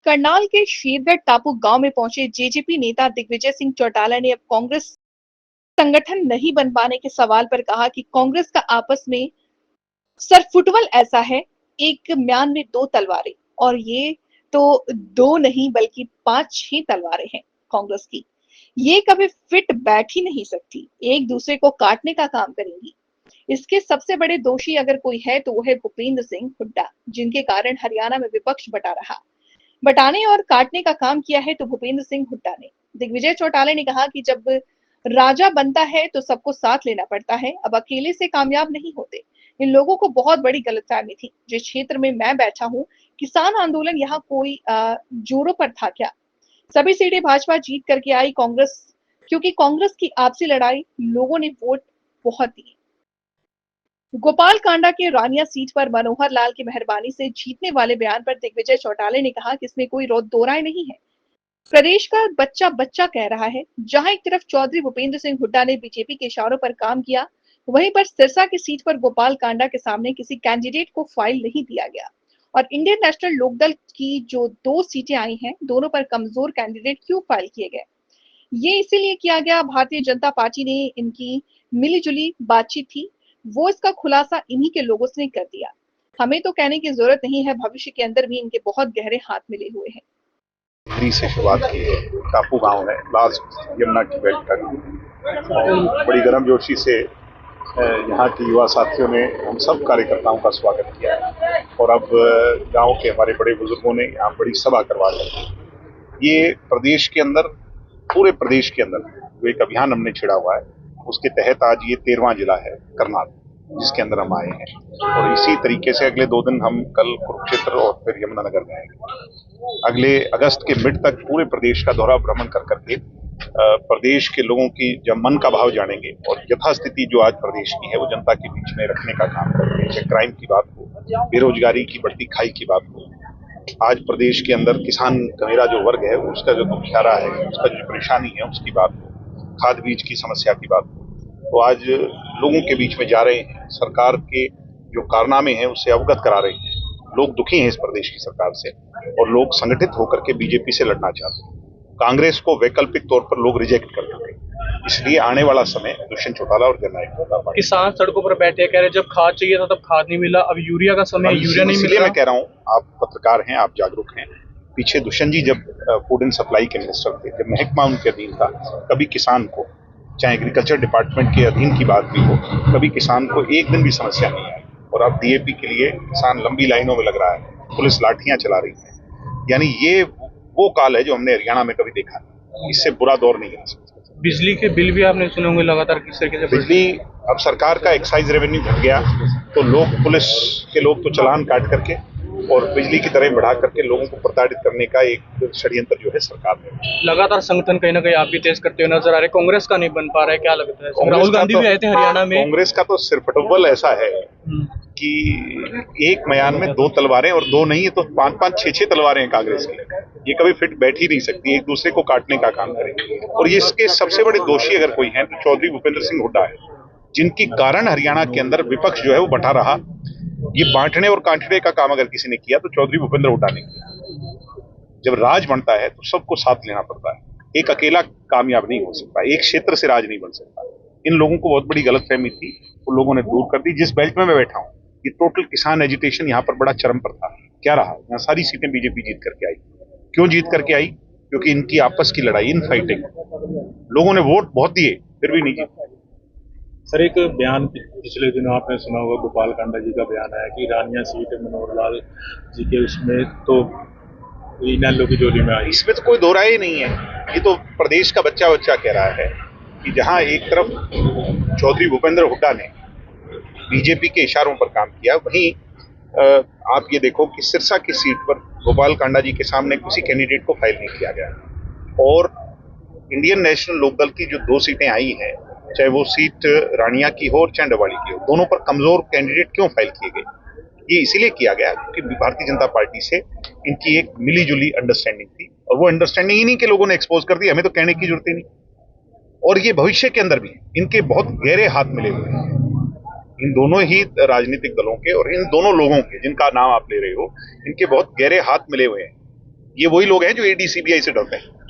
करनाल के शेरगढ़ टापू गांव में पहुंचे जेजेपी नेता दिग्विजय सिंह चौटाला ने अब कांग्रेस संगठन नहीं बन पाने के सवाल पर कहा कि कांग्रेस का आपस में सर फुटबॉल ऐसा है, एक म्यान में दो तलवारें, और ये तो दो नहीं बल्कि 5-6 तलवारें हैं कांग्रेस की। ये कभी फिट बैठ ही नहीं सकती, एक दूसरे को काटने का काम करेंगी। इसके सबसे बड़े दोषी अगर कोई है तो वो है भूपेंद्र सिंह हुड्डा, जिनके कारण हरियाणा में विपक्ष बटा रहा। बटाने और काटने का काम किया है तो भूपेंद्र सिंह हुड्डा ने। दिग्विजय चौटाला ने कहा कि जब राजा बनता है तो सबको साथ लेना पड़ता है, अब अकेले से कामयाब नहीं होते। इन लोगों को बहुत बड़ी गलतफहमी थी। जिस क्षेत्र में मैं बैठा हूँ, किसान आंदोलन यहाँ कोई जोरों पर था क्या? सभी सीटें भाजपा जीत करके आई कांग्रेस, क्योंकि कांग्रेस की आपसी लड़ाई लोगों ने वोट बहुत दिए। गोपाल कांडा के रानिया सीट पर मनोहर लाल की मेहरबानी से जीतने वाले बयान पर दिग्विजय चौटाला ने कहा कि इसमें कोई दो राय नहीं है। प्रदेश का बच्चा बच्चा कह रहा है। जहां एक तरफ चौधरी भूपेंद्र सिंह हुड्डा ने बीजेपी के इशारों पर काम किया, वहीं पर सिरसा की सीट पर गोपाल कांडा के सामने किसी कैंडिडेट को फाइल नहीं दिया गया। और इंडियन नेशनल लोकदल की जो 2 सीटें आई हैं, दोनों पर कमजोर कैंडिडेट क्यों फाइल किए गए? ये इसीलिए किया गया, भारतीय जनता पार्टी ने इनकी मिली-जुली बातचीत थी, वो इसका खुलासा इन्हीं के लोगों से कर दिया। हमें तो कहने की जरूरत नहीं है, भविष्य के अंदर भी इनके बहुत गहरे हाथ मिले हुए हैं। से शुरुआत की है। टापू गांव है, लास्ट यमुना की बेल्ट तक, और बड़ी गर्मजोशी से यहाँ के युवा साथियों ने हम सब कार्यकर्ताओं का स्वागत किया है। और अब गांव के हमारे बड़े बुजुर्गों ने यहाँ बड़ी सभा करवा दी। ये प्रदेश के अंदर, पूरे प्रदेश के अंदर जो एक अभियान हमने छिड़ा हुआ है, उसके तहत आज ये 13वां जिला है करनाल, जिसके अंदर हम आए हैं। और इसी तरीके से अगले 2 दिन हम कल कुरुक्षेत्र और फिर यमुनानगर जाएंगे। अगले अगस्त के मिड तक पूरे प्रदेश का दौरा भ्रमण कर करके प्रदेश के लोगों की जब मन का भाव जानेंगे और यथास्थिति जो आज प्रदेश की है वो जनता के बीच में रखने का काम करेंगे। चाहे क्राइम की बात हो, बेरोजगारी की बढ़ती खाई की बात हो, आज प्रदेश के अंदर किसान का मेरा जो वर्ग है उसका जो दुखियारा है, उसका जो परेशानी है उसकी बात हो, खाद बीज की समस्या की बात हो, तो आज लोगों के बीच में जा रहे हैं। सरकार के जो कारनामे हैं उससे अवगत करा रहे हैं। लोग दुखी हैं इस प्रदेश की सरकार से और लोग संगठित होकर के बीजेपी से लड़ना चाहते हैं। कांग्रेस को वैकल्पिक तौर पर लोग रिजेक्ट कर देते हैं। इसलिए आने वाला समय दुष्यंत चौटाला और जननायक चौटाला। किसान सड़कों पर बैठे कह रहे जब खाद चाहिए था तब खाद नहीं मिला, अब यूरिया का समय, यूरिया नहीं मिला। इसलिए मैं कह रहा हूँ, आप पत्रकार हैं, आप जागरूक हैं। पीछे दुष्यंत जी जब फूड एंड सप्लाई के मिनिस्टर थे, जब महकमा उनके अधीन था, कभी किसान को, चाहे एग्रीकल्चर डिपार्टमेंट के अधीन की बात भी हो, कभी किसान को एक दिन भी समस्या नहीं आई। और अब डीएपी के लिए किसान लंबी लाइनों में लग रहा है, पुलिस लाठियां चला रही है। यानी ये वो काल है जो हमने हरियाणा में कभी देखा नहीं। इससे बुरा दौर नहीं आ सकता। बिजली के बिल भी आपने सुने होंगे लगातार किस तरीके से बिजली, अब सरकार का एक्साइज रेवेन्यू घट गया तो लोग, पुलिस के लोग तो चालान काट करके और बिजली की दरें बढ़ा करके लोगों को प्रताड़ित करने का एक षड्यंत्र जो है सरकार ने। लगातार संगठन कहीं ना कहीं आप भी तेज करते हुए नजर आ रहे, कांग्रेस का नहीं बन पा रहा है, क्या लगता है? राहुल गांधी भी आए थे हरियाणा में। कांग्रेस का तो सिर्फ फुटबॉल ऐसा है कि एक म्यान में 2 तलवारें, और 2 नहीं है तो 5-5, 6-6 तलवारें हैं कांग्रेस की। ये कभी फिट बैठ ही नहीं सकती, एक दूसरे को काटने का काम करेंगे। और ये इसके सबसे बड़े दोषी अगर कोई है तो चौधरी भूपेंद्र सिंह हुड्डा है, जिनकी कारण हरियाणा के अंदर विपक्ष जो है वो बटा रहा। ये बांटने और काटने का काम अगर किसी ने किया तो चौधरी भूपेंद्र हुड्डा ने किया। जब राज बनता है तो सबको साथ लेना पड़ता है, एक अकेला कामयाब नहीं हो सकता, एक क्षेत्र से राज नहीं बन सकता। इन लोगों को बहुत बड़ी गलतफहमी थी, उन लोगों ने दूर कर दी। जिस बेल्ट में मैं बैठा हूँ, ये टोटल किसान एजिटेशन यहाँ पर बड़ा चरम पर था। क्या रहा, यहाँ सारी सीटें बीजेपी जीत करके आई। क्यों जीत करके आई? क्योंकि इनकी आपस की लड़ाई, इन फाइटिंग, लोगों ने वोट बहुत दिए फिर भी नहीं जीत। सर, एक बयान पिछले दिनों आपने सुना होगा, गोपाल कांडा जी का बयान आया कि रानिया सीट मनोहर लाल जी के उसमें तो इनेलो की जोली में आई। इसमें तो कोई दो राय ही नहीं है। ये तो प्रदेश का बच्चा बच्चा कह रहा है कि जहां एक तरफ चौधरी भूपेंद्र हुड्डा ने बीजेपी के इशारों पर काम किया, वहीं आप ये देखो कि सिरसा की सीट पर गोपाल कांडा जी के सामने किसी कैंडिडेट को फाइल नहीं किया गया। और इंडियन नेशनल लोकदल की जो 2 सीटें आई हैं, चाहे वो सीट रानिया की हो और चाहे डवाली की हो, दोनों पर कमजोर कैंडिडेट क्यों फाइल किए गए? ये इसीलिए किया गया क्योंकि भारतीय जनता पार्टी से इनकी एक मिली जुली अंडरस्टैंडिंग थी, और वो अंडरस्टैंडिंग ही नहीं के लोगों ने एक्सपोज कर दी, हमें तो कहने की जरूरत ही नहीं। और ये भविष्य के अंदर भी इनके बहुत गहरे हाथ मिले हुए हैं, इन दोनों ही राजनीतिक दलों के और इन दोनों लोगों के जिनका नाम आप ले रहे हो, इनके बहुत गहरे हाथ मिले हुए हैं। ये वही लोग हैं जो ईडी सीबीआई से डरते हैं।